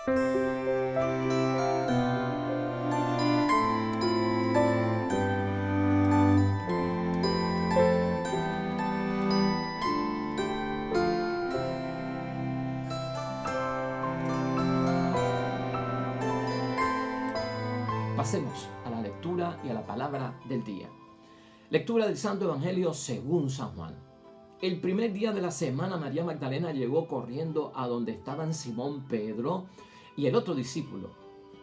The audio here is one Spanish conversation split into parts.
Pasemos a la lectura y a la palabra del día. Lectura del Santo Evangelio según San Juan. El primer día de la semana, María Magdalena llegó corriendo a donde estaban Simón Pedro y el otro discípulo,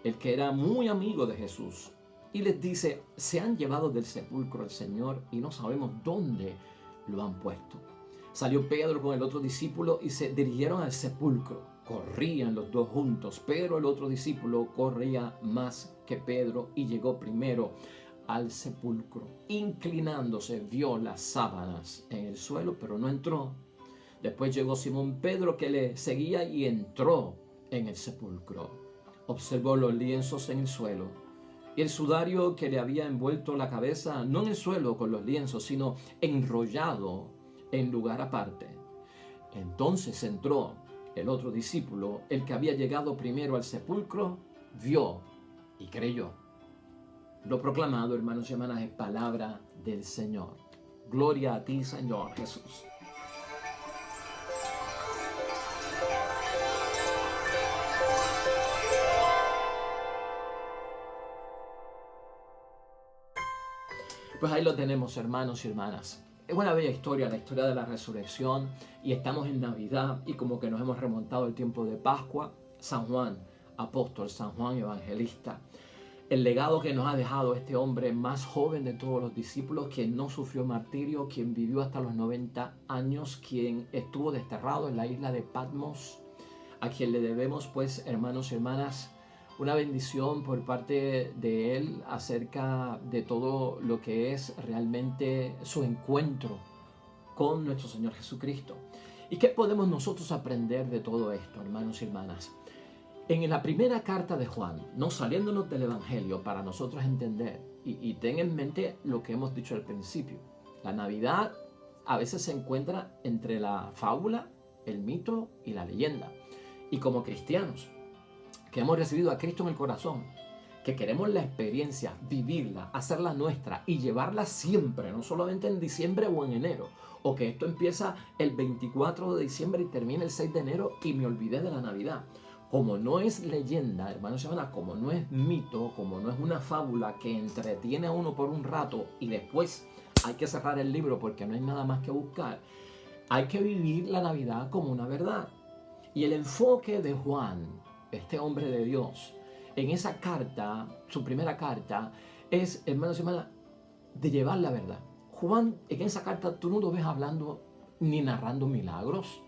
el que era muy amigo de Jesús, y les dice: se han llevado del sepulcro al Señor y no sabemos dónde lo han puesto. Salió Pedro con el otro discípulo y se dirigieron al sepulcro. Corrían los dos juntos, pero el otro discípulo corría más que Pedro y llegó primero al sepulcro. Inclinándose, vio las sábanas en el suelo, pero no entró. Después llegó Simón Pedro, que le seguía, y entró en el sepulcro. Observó los lienzos en el suelo y el sudario que le había envuelto la cabeza, no en el suelo con los lienzos, sino enrollado en lugar aparte. Entonces entró el otro discípulo, el que había llegado primero al sepulcro, vio y creyó. Lo proclamado, hermanos y hermanas, es palabra del Señor. Gloria a ti, Señor Jesús. Pues ahí lo tenemos, hermanos y hermanas. Es una bella historia, la historia de la resurrección, y estamos en Navidad y como que nos hemos remontado al tiempo de Pascua. San Juan, apóstol, San Juan, evangelista. El legado que nos ha dejado este hombre más joven de todos los discípulos, quien no sufrió martirio, quien vivió hasta los 90 años, quien estuvo desterrado en la isla de Patmos, a quien le debemos, pues, hermanos y hermanas, una bendición por parte de él acerca de todo lo que es realmente su encuentro con nuestro Señor Jesucristo. ¿Y qué podemos nosotros aprender de todo esto, hermanos y hermanas? En la primera carta de Juan, no saliéndonos del Evangelio para nosotros entender, y ten en mente lo que hemos dicho al principio, la Navidad a veces se encuentra entre la fábula, el mito y la leyenda. Y como cristianos, que hemos recibido a Cristo en el corazón, que queremos la experiencia, vivirla, hacerla nuestra y llevarla siempre, no solamente en diciembre o en enero, o que esto empieza el 24 de diciembre y termina el 6 de enero y me olvidé de la Navidad. Como no es leyenda, hermanos y hermanas, como no es mito, como no es una fábula que entretiene a uno por un rato y después hay que cerrar el libro porque no hay nada más que buscar, hay que vivir la Navidad como una verdad. Y el enfoque de Juan, este hombre de Dios, en esa carta, su primera carta, es, hermanos y hermanas, de llevar la verdad. Juan, en esa carta, tú no lo ves hablando ni narrando milagros.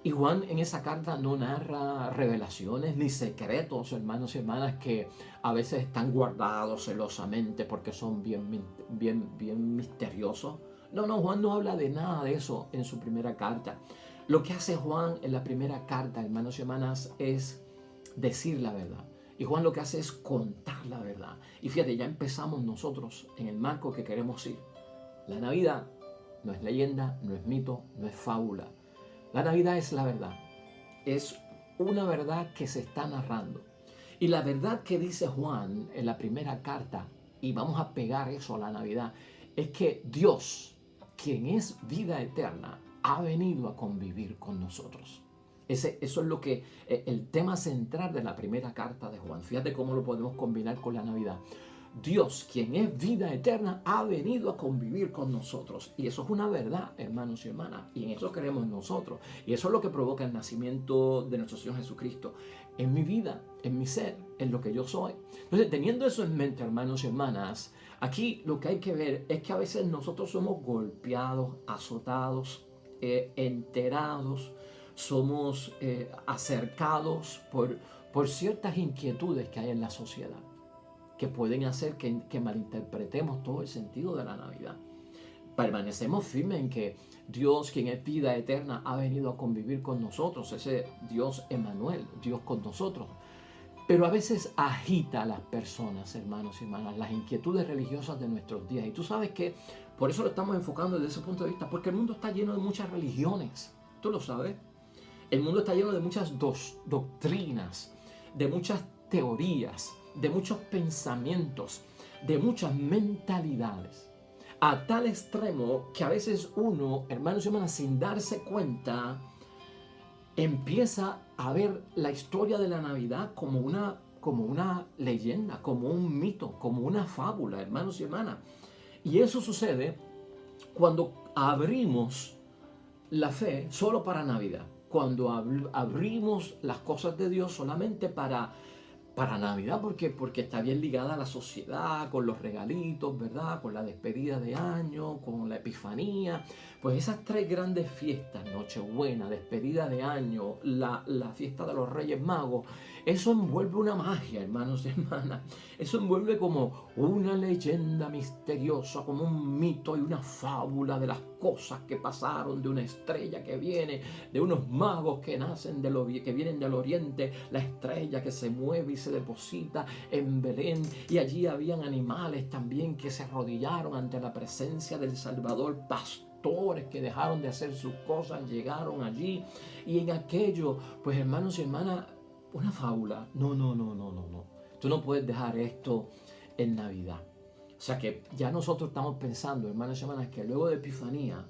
Y Juan en esa carta no narra revelaciones ni secretos, hermanos y hermanas, que a veces están guardados celosamente porque son bien misteriosos. No, Juan no habla de nada de eso en su primera carta. Lo que hace Juan en la primera carta, hermanos y hermanas, es decir la verdad. Y Juan lo que hace es contar la verdad. Y fíjate, ya empezamos nosotros en el marco que queremos ir. La Navidad no es leyenda, no es mito, no es fábula. La Navidad es la verdad. Es una verdad que se está narrando. Y la verdad que dice Juan en la primera carta, y vamos a pegar eso a la Navidad, es que Dios, quien es vida eterna, ha venido a convivir con nosotros. Eso es lo que el tema central de la primera carta de Juan. Fíjate cómo lo podemos combinar con la Navidad. Dios, quien es vida eterna, ha venido a convivir con nosotros. Y eso es una verdad, hermanos y hermanas. Y en eso creemos nosotros. Y eso es lo que provoca el nacimiento de nuestro Señor Jesucristo en mi vida, en mi ser, en lo que yo soy. Entonces, teniendo eso en mente, hermanos y hermanas, aquí lo que hay que ver es que a veces nosotros somos golpeados, azotados, enterados, somos acercados por ciertas inquietudes que hay en la sociedad, que pueden hacer que malinterpretemos todo el sentido de la Navidad. Permanecemos firmes en que Dios, quien es vida eterna, ha venido a convivir con nosotros, ese Dios Emmanuel, Dios con nosotros. Pero a veces agita a las personas, hermanos y hermanas, las inquietudes religiosas de nuestros días. Y tú sabes que por eso lo estamos enfocando desde ese punto de vista, porque el mundo está lleno de muchas religiones. ¿Tú lo sabes? El mundo está lleno de muchas doctrinas. de muchas teorías, de muchos pensamientos, de muchas mentalidades, a tal extremo que a veces uno, hermanos y hermanas, sin darse cuenta, empieza a ver la historia de la Navidad como una leyenda, como un mito, como una fábula, hermanos y hermanas. Y eso sucede cuando abrimos la fe solo para Navidad, cuando abrimos las cosas de Dios solamente para Navidad, porque está bien ligada a la sociedad, con los regalitos, ¿verdad? Con la despedida de año, con la Epifanía. Pues esas tres grandes fiestas, Nochebuena, despedida de año, la fiesta de los Reyes Magos, eso envuelve una magia, hermanos y hermanas. Eso envuelve como una leyenda misteriosa, como un mito y una fábula de las cosas que pasaron, de una estrella que viene, de unos magos que nacen que vienen del oriente, la estrella que se mueve y se deposita en Belén, y allí habían animales también que se arrodillaron ante la presencia del Salvador, pastores que dejaron de hacer sus cosas, llegaron allí, y en aquello, pues hermanos y hermanas, una fábula. No. Tú no puedes dejar esto en Navidad. O sea que ya nosotros estamos pensando, hermanos y hermanas, que luego de Epifanía,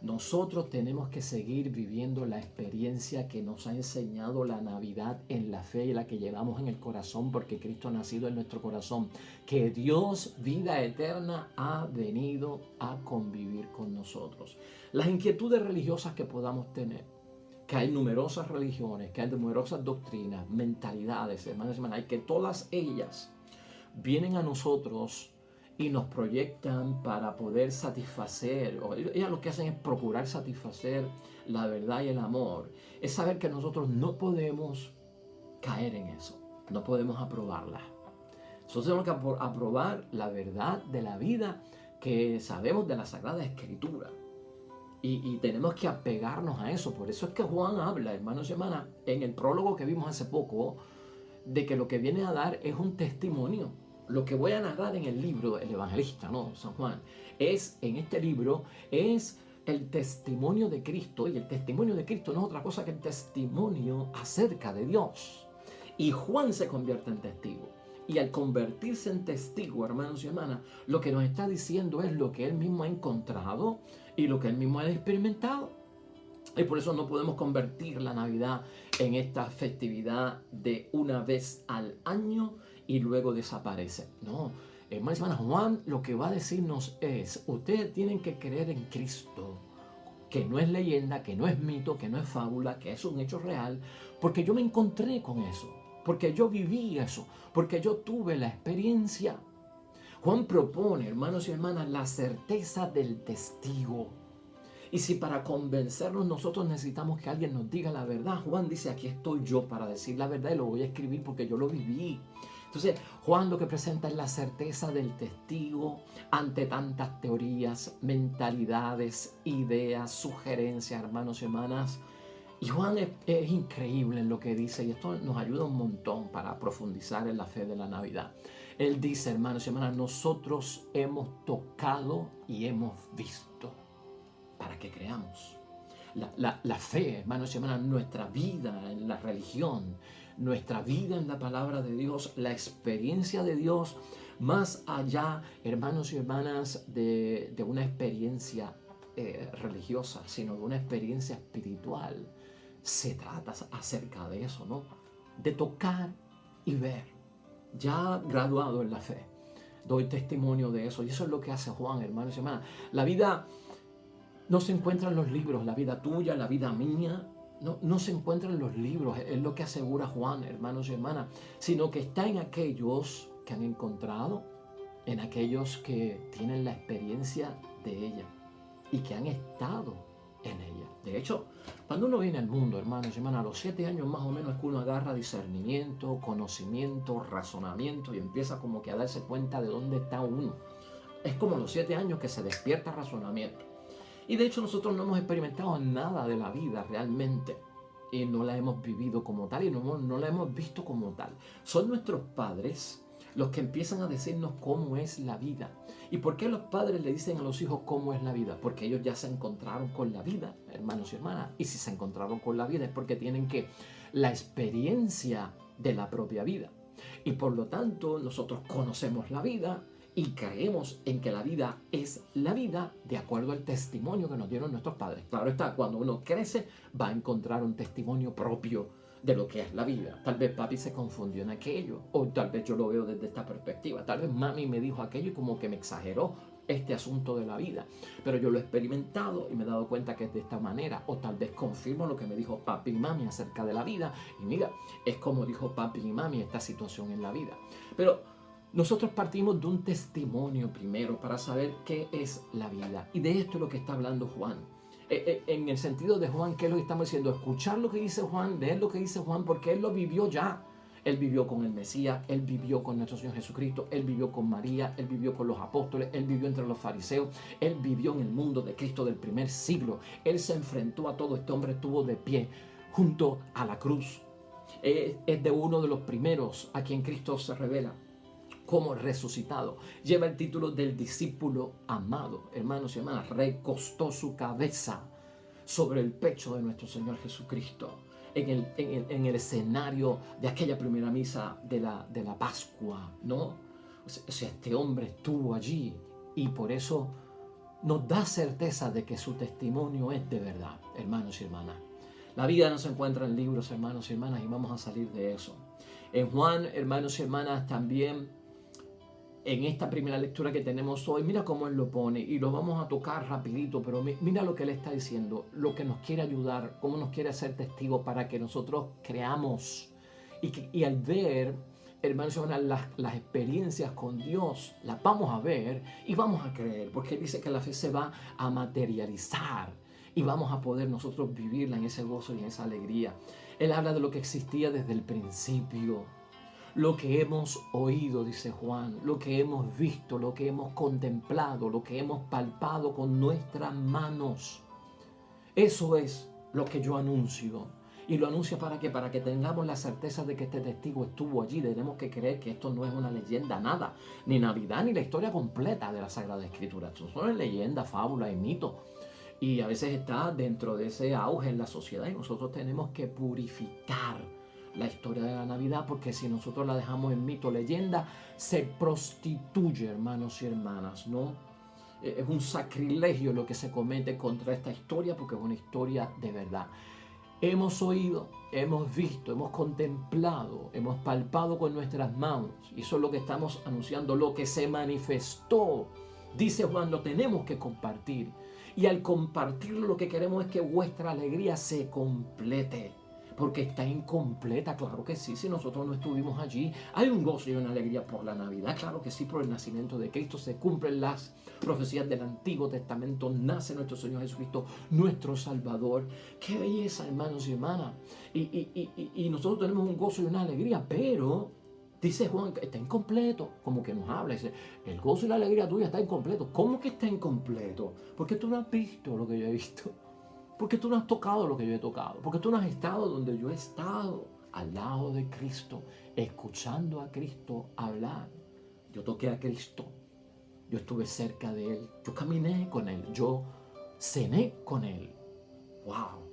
nosotros tenemos que seguir viviendo la experiencia que nos ha enseñado la Navidad en la fe y la que llevamos en el corazón, porque Cristo ha nacido en nuestro corazón. Que Dios, vida eterna, ha venido a convivir con nosotros. Las inquietudes religiosas que podamos tener, que hay numerosas religiones, que hay numerosas doctrinas, mentalidades, hermanos y hermanas, y que todas ellas vienen a nosotros y nos proyectan para poder satisfacer, o ellas lo que hacen es procurar satisfacer la verdad y el amor. Es saber que nosotros no podemos caer en eso, no podemos aprobarla. Nosotros tenemos que aprobar la verdad de la vida que sabemos de la Sagrada Escritura. Y tenemos que apegarnos a eso. Por eso es que Juan habla, hermanos y hermanas, en el prólogo que vimos hace poco, de que lo que viene a dar es un testimonio. Lo que voy a narrar en el libro, el evangelista, ¿no? San Juan, en este libro, es el testimonio de Cristo. Y el testimonio de Cristo no es otra cosa que el testimonio acerca de Dios. Y Juan se convierte en testigo. Y al convertirse en testigo, hermanos y hermanas, lo que nos está diciendo es lo que él mismo ha encontrado y lo que él mismo ha experimentado. Y por eso no podemos convertir la Navidad en esta festividad de una vez al año y luego desaparece. No, hermanos y hermanas, Juan lo que va a decirnos es, ustedes tienen que creer en Cristo, que no es leyenda, que no es mito, que no es fábula, que es un hecho real, porque yo me encontré con eso, porque yo viví eso, porque yo tuve la experiencia. Juan propone, hermanos y hermanas, la certeza del testigo. Y si para convencernos nosotros necesitamos que alguien nos diga la verdad, Juan dice, aquí estoy yo para decir la verdad y lo voy a escribir porque yo lo viví. Entonces, Juan lo que presenta es la certeza del testigo ante tantas teorías, mentalidades, ideas, sugerencias, hermanos y hermanas. Y Juan es increíble en lo que dice, y esto nos ayuda un montón para profundizar en la fe de la Navidad. Él dice, hermanos y hermanas, nosotros hemos tocado y hemos visto para que creamos. La fe, hermanos y hermanas, nuestra vida en la religión, nuestra vida en la palabra de Dios, la experiencia de Dios, más allá, hermanos y hermanas, de una experiencia religiosa, sino de una experiencia espiritual. Se trata acerca de eso, ¿no? De tocar y ver. Ya graduado en la fe, doy testimonio de eso. Y eso es lo que hace Juan, hermanos y hermanas. La vida no se encuentra en los libros, la vida tuya, la vida mía, no se encuentra en los libros, es lo que asegura Juan, hermanos y hermanas, sino que está en aquellos que han encontrado, en aquellos que tienen la experiencia de ella y que han estado en ella. De hecho, cuando uno viene al mundo, hermanos y hermanas, a los 7 años más o menos es que uno agarra discernimiento, conocimiento, razonamiento y empieza como que a darse cuenta de dónde está uno. Es como los 7 años que se despierta razonamiento. Y de hecho nosotros no hemos experimentado nada de la vida realmente. Y no la hemos vivido como tal y no la hemos visto como tal. Son nuestros padres los que empiezan a decirnos cómo es la vida. ¿Y por qué los padres le dicen a los hijos cómo es la vida? Porque ellos ya se encontraron con la vida, hermanos y hermanas. Y si se encontraron con la vida es porque tienen que la experiencia de la propia vida. Y por lo tanto, nosotros conocemos la vida y creemos en que la vida es la vida de acuerdo al testimonio que nos dieron nuestros padres. Claro está, cuando uno crece va a encontrar un testimonio propio de lo que es la vida. Tal vez papi se confundió en aquello, o tal vez yo lo veo desde esta perspectiva. Tal vez mami me dijo aquello y como que me exageró este asunto de la vida. Pero yo lo he experimentado y me he dado cuenta que es de esta manera. O tal vez confirmo lo que me dijo papi y mami acerca de la vida. Y mira, es como dijo papi y mami esta situación en la vida. Pero nosotros partimos de un testimonio primero para saber qué es la vida. Y de esto es lo que está hablando Juan. En el sentido de Juan, ¿qué es lo que estamos diciendo? Escuchar lo que dice Juan, leer lo que dice Juan, porque él lo vivió ya. Él vivió con el Mesías, él vivió con nuestro Señor Jesucristo, él vivió con María, él vivió con los apóstoles, él vivió entre los fariseos, él vivió en el mundo de Cristo del primer siglo. Él se enfrentó a todo, este hombre estuvo de pie junto a la cruz. Es de uno de los primeros a quien Cristo se revela como resucitado. Lleva el título del discípulo amado. Hermanos y hermanas, recostó su cabeza sobre el pecho de nuestro Señor Jesucristo en el escenario de aquella primera misa de la Pascua, ¿no? O sea, este hombre estuvo allí y por eso nos da certeza de que su testimonio es de verdad, hermanos y hermanas. La vida no se encuentra en libros, hermanos y hermanas, y vamos a salir de eso. En Juan, hermanos y hermanas, también en esta primera lectura que tenemos hoy, mira cómo él lo pone y lo vamos a tocar rapidito, pero mira lo que él está diciendo, lo que nos quiere ayudar, cómo nos quiere hacer testigos para que nosotros creamos y al ver, hermanos y hermanas, las experiencias con Dios, las vamos a ver y vamos a creer, porque él dice que la fe se va a materializar y vamos a poder nosotros vivirla en ese gozo y en esa alegría. Él habla de lo que existía desde el principio. Lo que hemos oído, dice Juan, lo que hemos visto, lo que hemos contemplado, lo que hemos palpado con nuestras manos. Eso es lo que yo anuncio. Y lo anuncio ¿para qué? Para que tengamos la certeza de que este testigo estuvo allí. Tenemos que creer que esto no es una leyenda, nada. Ni Navidad, ni la historia completa de la Sagrada Escritura. Esto son leyendas, fábulas y mitos. Y a veces está dentro de ese auge en la sociedad y nosotros tenemos que purificar la historia de la Navidad, porque si nosotros la dejamos en mito, leyenda, se prostituye, hermanos y hermanas, ¿no? Es un sacrilegio lo que se comete contra esta historia, porque es una historia de verdad. Hemos oído, hemos visto, hemos contemplado, hemos palpado con nuestras manos, y eso es lo que estamos anunciando, lo que se manifestó. Dice Juan, lo tenemos que compartir, y al compartirlo lo que queremos es que vuestra alegría se complete. Porque está incompleta, claro que sí, si nosotros no estuvimos allí. Hay un gozo y una alegría por la Navidad, claro que sí, por el nacimiento de Cristo. Se cumplen las profecías del Antiguo Testamento, nace nuestro Señor Jesucristo, nuestro Salvador. ¡Qué belleza, hermanos y hermanas! Y nosotros tenemos un gozo y una alegría, pero dice Juan que está incompleto, como que nos habla, dice, el gozo y la alegría tuya está incompleto. ¿Cómo que está incompleto? Porque tú no has visto lo que yo he visto. Porque tú no has tocado lo que yo he tocado. Porque tú no has estado donde yo he estado. Al lado de Cristo. Escuchando a Cristo hablar. Yo toqué a Cristo. Yo estuve cerca de Él. Yo caminé con Él. Yo cené con Él. ¡Wow!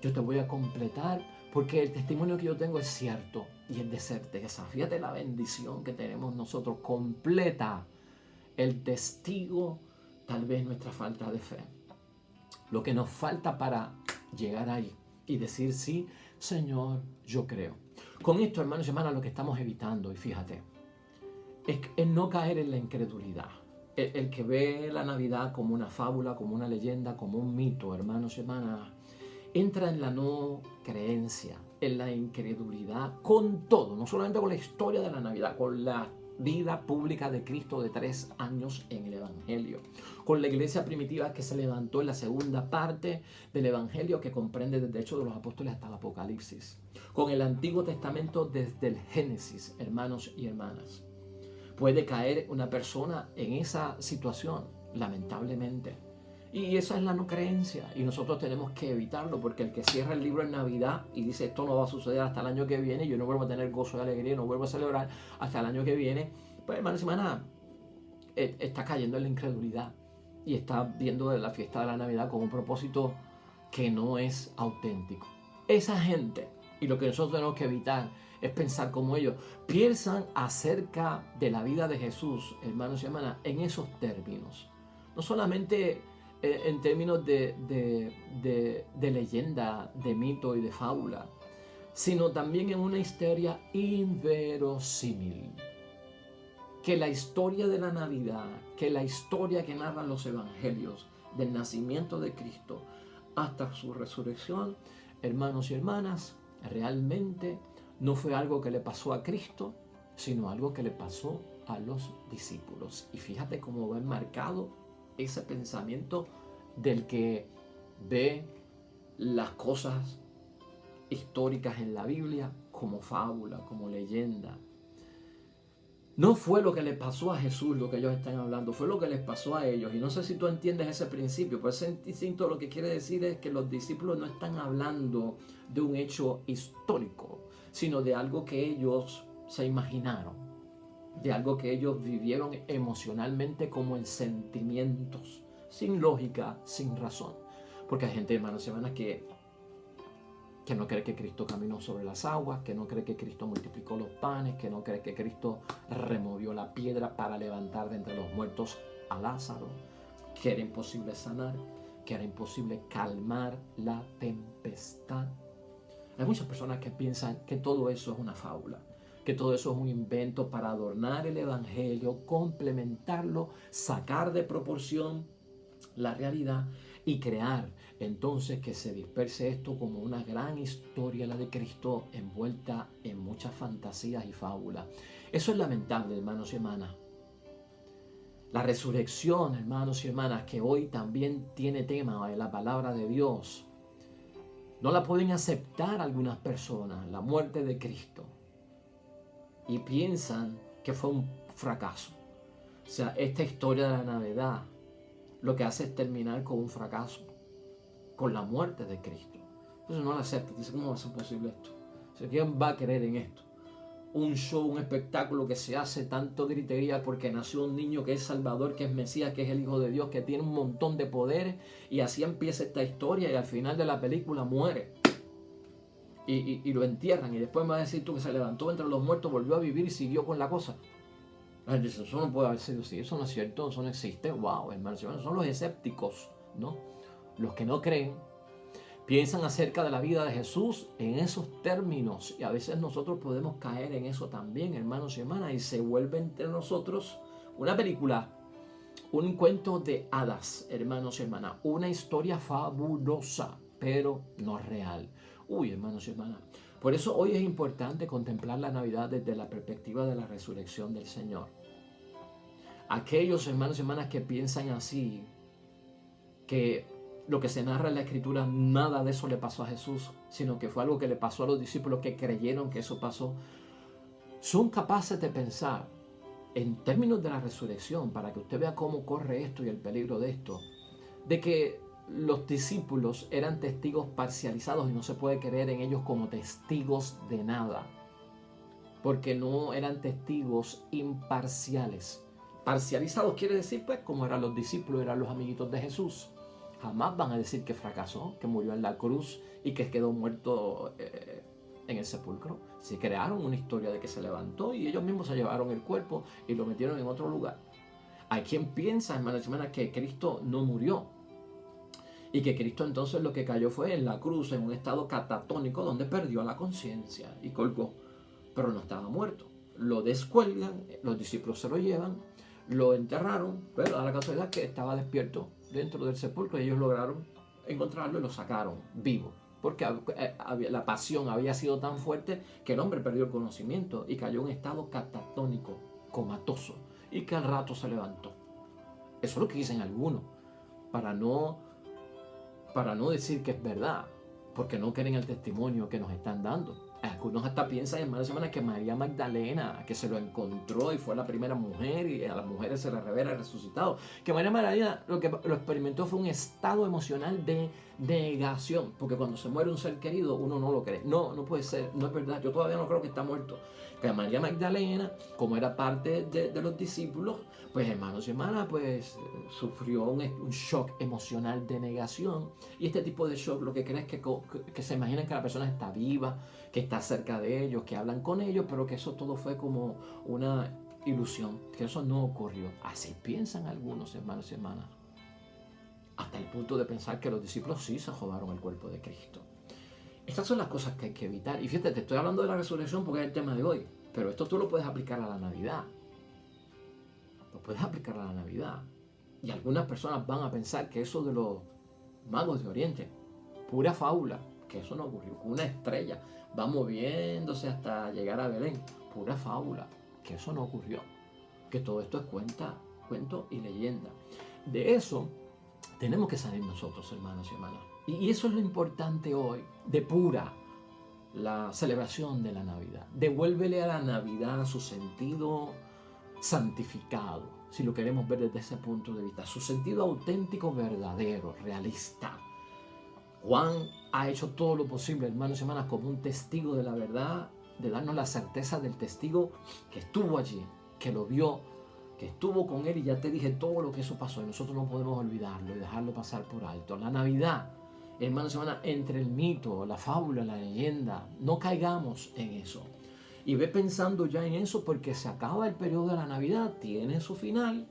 Yo te voy a completar. Porque el testimonio que yo tengo es cierto. Y es de certeza. Fíjate la bendición que tenemos nosotros. Completa el testigo. Tal vez nuestra falta de fe. Lo que nos falta para llegar ahí y decir sí, Señor, yo creo. Con esto, hermanos y hermanas, lo que estamos evitando, y fíjate, es no caer en la incredulidad. El que ve la Navidad como una fábula, como una leyenda, como un mito, hermanos y hermanas, entra en la no creencia, en la incredulidad, con todo, no solamente con la historia de la Navidad, con la vida pública de Cristo de 3 años en el Evangelio, con la iglesia primitiva que se levantó en la segunda parte del Evangelio que comprende desde Hechos de los Apóstoles hasta el Apocalipsis, con el Antiguo Testamento desde el Génesis, hermanos y hermanas. Puede caer una persona en esa situación, lamentablemente, y esa es la no creencia y nosotros tenemos que evitarlo, porque el que cierra el libro en Navidad y dice esto no va a suceder hasta el año que viene, yo no vuelvo a tener gozo y alegría, no vuelvo a celebrar hasta el año que viene, pues hermanos y hermanas, está cayendo en la incredulidad y está viendo la fiesta de la Navidad con un propósito que no es auténtico. Esa gente, y lo que nosotros tenemos que evitar es pensar como ellos. Piensan acerca de la vida de Jesús, hermanos y hermanas, en esos términos. No solamente en términos de leyenda, de mito y de fábula, sino también en una historia inverosímil. Que la historia de la Navidad, que la historia que narran los evangelios del nacimiento de Cristo hasta su resurrección, hermanos y hermanas, realmente no fue algo que le pasó a Cristo, sino algo que le pasó a los discípulos. Y fíjate cómo va enmarcado ese pensamiento del que ve las cosas históricas en la Biblia como fábula, como leyenda. No fue lo que le pasó a Jesús lo que ellos están hablando, fue lo que les pasó a ellos. Y no sé si tú entiendes ese principio, pero ese instinto lo que quiere decir es que los discípulos no están hablando de un hecho histórico, sino de algo que ellos se imaginaron, de algo que ellos vivieron emocionalmente como en sentimientos, sin lógica, sin razón. Porque hay gente, hermanos y hermanas, que no cree que Cristo caminó sobre las aguas, que no cree que Cristo multiplicó los panes, que no cree que Cristo removió la piedra para levantar de entre los muertos a Lázaro, que era imposible sanar, que era imposible calmar la tempestad. Hay muchas personas que piensan que todo eso es una fábula, que todo eso es un invento para adornar el evangelio, complementarlo, sacar de proporción la realidad y crear entonces que se disperse esto como una gran historia, la de Cristo, envuelta en muchas fantasías y fábulas. Eso es lamentable, hermanos y hermanas. La resurrección, hermanos y hermanas, que hoy también tiene tema en la palabra de Dios, no la pueden aceptar algunas personas, la muerte de Cristo, y piensan que fue un fracaso. O sea, esta historia de la Navidad lo que hace es terminar con un fracaso, con la muerte de Cristo. Entonces no la acepta. Dice, ¿cómo va a ser posible esto? O sea, ¿quién va a creer en esto? Un show, un espectáculo que se hace tanto gritería porque nació un niño que es Salvador, que es Mesías, que es el Hijo de Dios, que tiene un montón de poderes, y así empieza esta historia y al final de la película muere. Y lo entierran y después me vas a decir tú que se levantó entre los muertos, volvió a vivir y siguió con la cosa. Eso no puede haber sido así, eso no es cierto, eso no existe. Wow, hermanos, son los escépticos, ¿no? Los que no creen, piensan acerca de la vida de Jesús en esos términos, y a veces nosotros podemos caer en eso también, hermanos y hermanas, y se vuelve entre nosotros una película, un cuento de hadas, hermanos y hermanas, una historia fabulosa, pero no real. Uy, hermanos y hermanas, por eso hoy es importante contemplar la Navidad desde la perspectiva de la resurrección del Señor. Aquellos hermanos y hermanas que piensan así, que lo que se narra en la Escritura, nada de eso le pasó a Jesús, sino que fue algo que le pasó a los discípulos que creyeron que eso pasó, son capaces de pensar en términos de la resurrección, para que usted vea cómo corre esto y el peligro de esto, de que los discípulos eran testigos parcializados y no se puede creer en ellos como testigos de nada, porque no eran testigos imparciales. Parcializados quiere decir, pues, como eran los discípulos, eran los amiguitos de Jesús. Jamás van a decir que fracasó, que murió en la cruz y que quedó muerto en el sepulcro. Se crearon una historia de que se levantó y ellos mismos se llevaron el cuerpo y lo metieron en otro lugar. Hay quien piensa, hermanos y hermanas, que Cristo no murió y que Cristo entonces lo que cayó fue en la cruz, en un estado catatónico donde perdió la conciencia y colgó, pero no estaba muerto. Lo descuelgan, los discípulos se lo llevan, lo enterraron, pero a la casualidad que estaba despierto dentro del sepulcro y ellos lograron encontrarlo y lo sacaron vivo, porque la pasión había sido tan fuerte que el hombre perdió el conocimiento y cayó en un estado catatónico, comatoso, y que al rato se levantó. Eso es lo que dicen algunos, para no decir que es verdad, porque no creen el testimonio que nos están dando. Algunos hasta piensan, hermanos y hermanas, que María Magdalena, que se lo encontró y fue la primera mujer y a las mujeres se la revela resucitado, que María Magdalena lo que lo experimentó fue un estado emocional de negación, porque cuando se muere un ser querido uno no lo cree. No puede ser, no es verdad, yo todavía no creo que está muerto. Que María Magdalena, como era parte de los discípulos, pues hermanos y hermanas, pues sufrió un shock emocional de negación. Y este tipo de shock lo que cree es que se imaginan que la persona está viva, que está cerca de ellos, que hablan con ellos, pero que eso todo fue como una ilusión, que eso no ocurrió. Así piensan algunos hermanos y hermanas, hasta el punto de pensar que los discípulos sí se robaron el cuerpo de Cristo. Estas son las cosas que hay que evitar. Y fíjate, te estoy hablando de la resurrección porque es el tema de hoy, pero esto tú lo puedes aplicar a la Navidad. Lo puedes aplicar a la Navidad. Y algunas personas van a pensar que eso de los magos de Oriente, pura fábula, que eso no ocurrió. Una estrella va moviéndose hasta llegar a Belén, pura fábula, que eso no ocurrió. Que todo esto es cuento y leyenda. De eso tenemos que salir nosotros, hermanos y hermanas. Y eso es lo importante hoy. Depura la celebración de la Navidad. Devuélvele a la Navidad su sentido santificado, si lo queremos ver desde ese punto de vista. Su sentido auténtico, verdadero, realista. Juan ha hecho todo lo posible, hermanos y hermanas, como un testigo de la verdad, de darnos la certeza del testigo que estuvo allí, que lo vio, que estuvo con él, y ya te dije todo lo que eso pasó, y nosotros no podemos olvidarlo y dejarlo pasar por alto. La Navidad, hermanos y hermanas, entre el mito, la fábula, la leyenda, no caigamos en eso. Y ve pensando ya en eso, porque se acaba el periodo de la Navidad, tiene su final,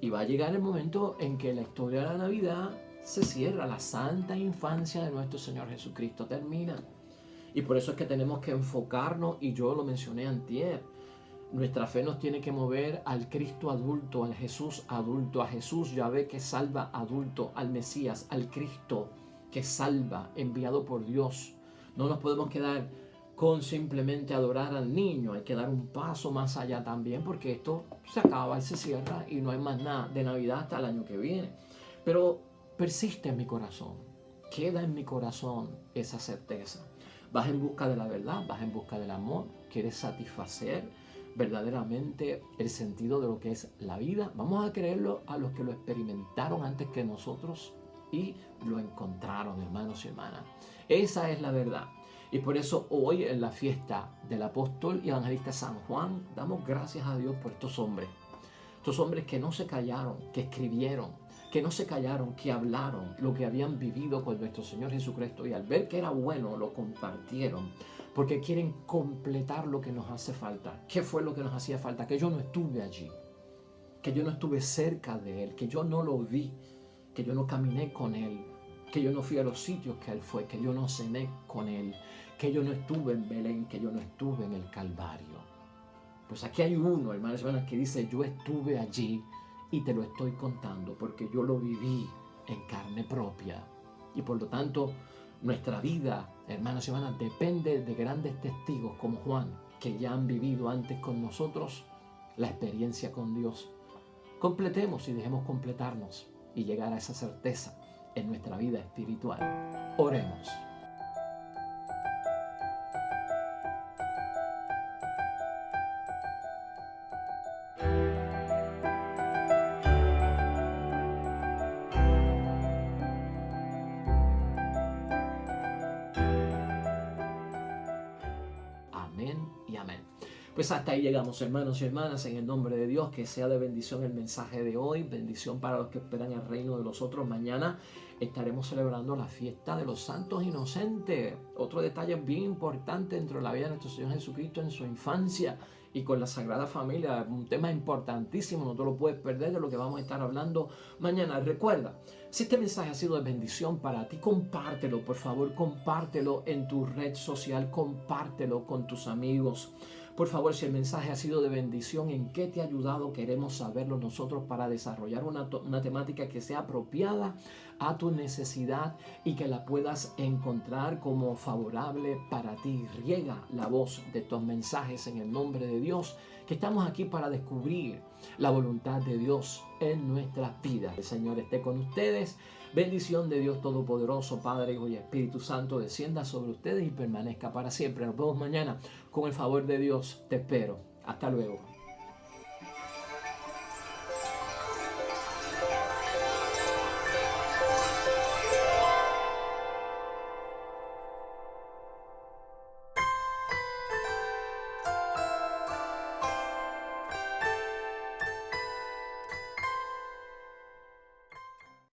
y va a llegar el momento en que la historia de la Navidad se cierra, la santa infancia de nuestro Señor Jesucristo termina. Y por eso es que tenemos que enfocarnos, y yo lo mencioné antier, nuestra fe nos tiene que mover al Cristo adulto, al Jesús adulto, a Jesús Yahvé que salva adulto, al Mesías, al Cristo que salva, enviado por Dios. No nos podemos quedar con simplemente adorar al niño, hay que dar un paso más allá también, porque esto se acaba y se cierra y no hay más nada de Navidad hasta el año que viene. Pero persiste en mi corazón, queda en mi corazón esa certeza. Vas en busca de la verdad, vas en busca del amor, quieres satisfacer verdaderamente el sentido de lo que es la vida. Vamos a creerlo a los que lo experimentaron antes que nosotros y lo encontraron, hermanos y hermanas. Esa es la verdad. Y por eso hoy, en la fiesta del apóstol y evangelista San Juan, damos gracias a Dios por estos hombres que no se callaron, que escribieron, que no se callaron, que hablaron lo que habían vivido con nuestro Señor Jesucristo, y al ver que era bueno lo compartieron, porque quieren completar lo que nos hace falta. ¿Qué fue lo que nos hacía falta? Que yo no estuve allí, que yo no estuve cerca de Él, que yo no lo vi, que yo no caminé con Él, que yo no fui a los sitios que Él fue, que yo no cené con Él, que yo no estuve en Belén, que yo no estuve en el Calvario. Pues aquí hay uno, hermanos y hermanas, que dice: yo estuve allí y te lo estoy contando porque yo lo viví en carne propia. Y por lo tanto, nuestra vida, hermanos y hermanas, depende de grandes testigos como Juan, que ya han vivido antes con nosotros la experiencia con Dios. Completemos y dejemos completarnos y llegar a esa certeza en nuestra vida espiritual. Oremos. Amén y amén. Pues hasta ahí llegamos, hermanos y hermanas, en el nombre de Dios. Que sea de bendición el mensaje de hoy, bendición para los que esperan el reino de los otros. Mañana estaremos celebrando la fiesta de los santos inocentes. Otro detalle bien importante dentro de la vida de nuestro Señor Jesucristo en su infancia y con la Sagrada Familia. Un tema importantísimo, no te lo puedes perder, de lo que vamos a estar hablando mañana. Recuerda, si este mensaje ha sido de bendición para ti, compártelo, por favor, compártelo en tu red social, compártelo con tus amigos. Por favor, si el mensaje ha sido de bendición, ¿en qué te ha ayudado? Queremos saberlo nosotros para desarrollar una temática que sea apropiada a tu necesidad y que la puedas encontrar como favorable para ti. Riega la voz de tus mensajes en el nombre de Dios, que estamos aquí para descubrir la voluntad de Dios en nuestras vidas. El Señor esté con ustedes. Bendición de Dios Todopoderoso, Padre, Hijo y Espíritu Santo, descienda sobre ustedes y permanezca para siempre. Nos vemos mañana con el favor de Dios. Te espero. Hasta luego.